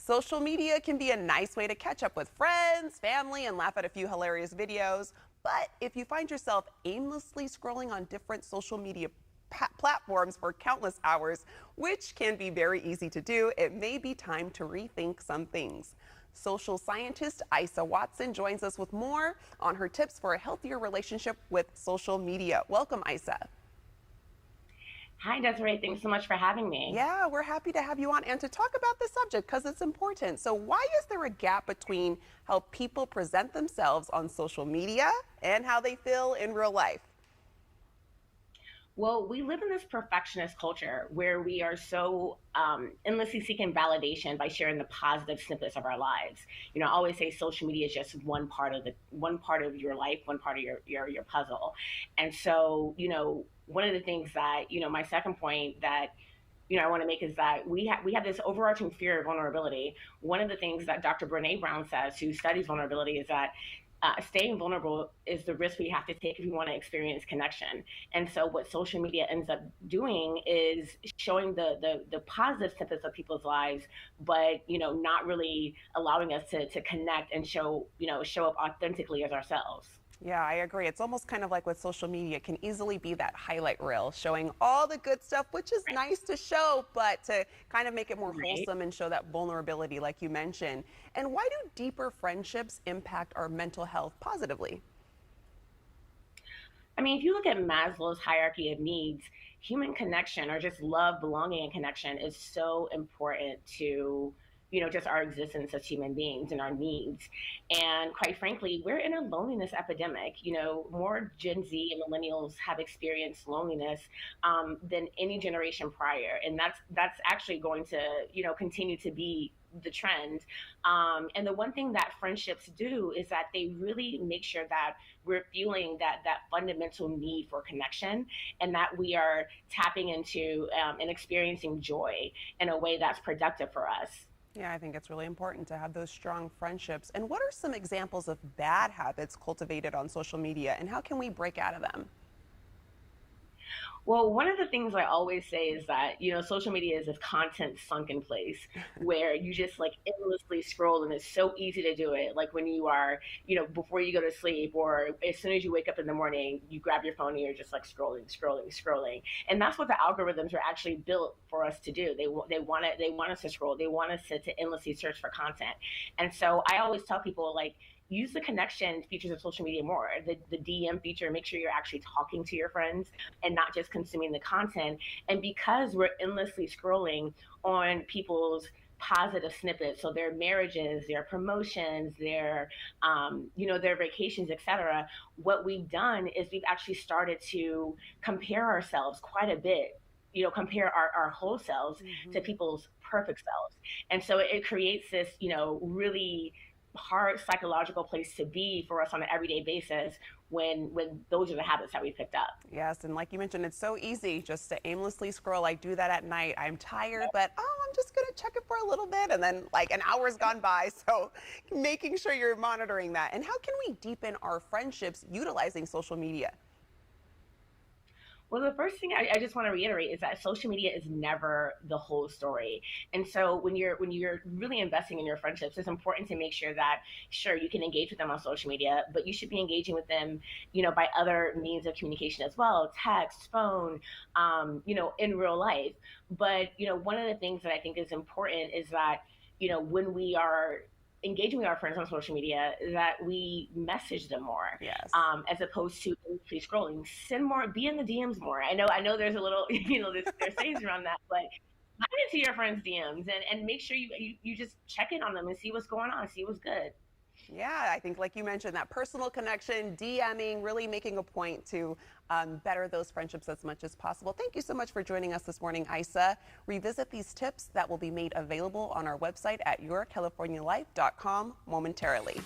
Social media can be a nice way to catch up with friends, family, and laugh at a few hilarious videos. But if you find yourself aimlessly scrolling on different social media platforms for countless hours, which can be very easy to do, it may be time to rethink some things. Social scientist Isa Watson joins us with more on her tips for a healthier relationship with social media. Welcome, Isa. Hi, Desiree. Thanks so much for having me. Yeah, we're happy to have you on and to talk about this subject because it's important. So, why is there a gap between how people present themselves on social media and how they feel in real life? Well, we live in this perfectionist culture where we are so endlessly seeking validation by sharing the positive snippets of our lives. I always say social media is just one part of your life, one part of your puzzle. And so, one of the things that my second point that I want to make is that we have this overarching fear of vulnerability. One of the things that Dr. Brene Brown says, who studies vulnerability, is that staying vulnerable is the risk we have to take if we want to experience connection. And so, what social media ends up doing is showing the positive snippets of people's lives, but not really allowing us to connect and show up authentically as ourselves. Yeah, I agree. It's almost kind of like with social media, it can easily be that highlight reel showing all the good stuff, which is nice to show, but to kind of make it more Right. wholesome and show that vulnerability, like you mentioned. And why do deeper friendships impact our mental health positively? I mean, if you look at Maslow's hierarchy of needs, human connection or just love, belonging, and connection is so important to, just our existence as human beings and our needs. And quite frankly, we're in a loneliness epidemic. More Gen Z and millennials have experienced loneliness than any generation prior, and that's actually going to, continue to be the trend. And the one thing that friendships do is that they really make sure that we're feeling that fundamental need for connection, and that we are tapping into and experiencing joy in a way that's productive for us. Yeah, I think it's really important to have those strong friendships. And what are some examples of bad habits cultivated on social media, and how can we break out of them? Well, one of the things I always say is that, social media is this content sunken place where you just like endlessly scroll, and it's so easy to do it. Like when you are, before you go to sleep, or as soon as you wake up in the morning, you grab your phone and you're just like scrolling, scrolling, scrolling. And that's what the algorithms are actually built for us to do. They want us to scroll. They want us to endlessly search for content. And so I always tell people, like, use the connection features of social media more. The DM feature, make sure you're actually talking to your friends and not just consuming the content. And because we're endlessly scrolling on people's positive snippets, so their marriages, their promotions, their vacations, etc., what we've done is we've actually started to compare ourselves quite a bit, compare our whole selves to Hmm. people's perfect selves. And so it creates this, really hard psychological place to be for us on an everyday basis when those are the habits that we picked up. Yes, and like you mentioned, it's so easy just to aimlessly scroll. I do that at night. I'm tired, but I'm just going to check it for a little bit. And then, like, an hour's gone by. So, making sure you're monitoring that. And how can we deepen our friendships utilizing social media? Well, the first thing I just want to reiterate is that social media is never the whole story. And so when you're really investing in your friendships, it's important to make sure that, sure, you can engage with them on social media, but you should be engaging with them, by other means of communication as well, text, phone, in real life. But one of the things that I think is important is that, when we are engaging with our friends on social media, that we message them more, Yes. as opposed to endlessly scrolling. Send more, be in the DMs more. I know there's a little, there's sayings around that, but hide into your friends' DMs and make sure you just check in on them and see what's going on, see what's good. Yeah, I think, like you mentioned, that personal connection, DMing, really making a point to better those friendships as much as possible. Thank you so much for joining us this morning, Isa. Revisit these tips that will be made available on our website at yourcalifornialife.com momentarily.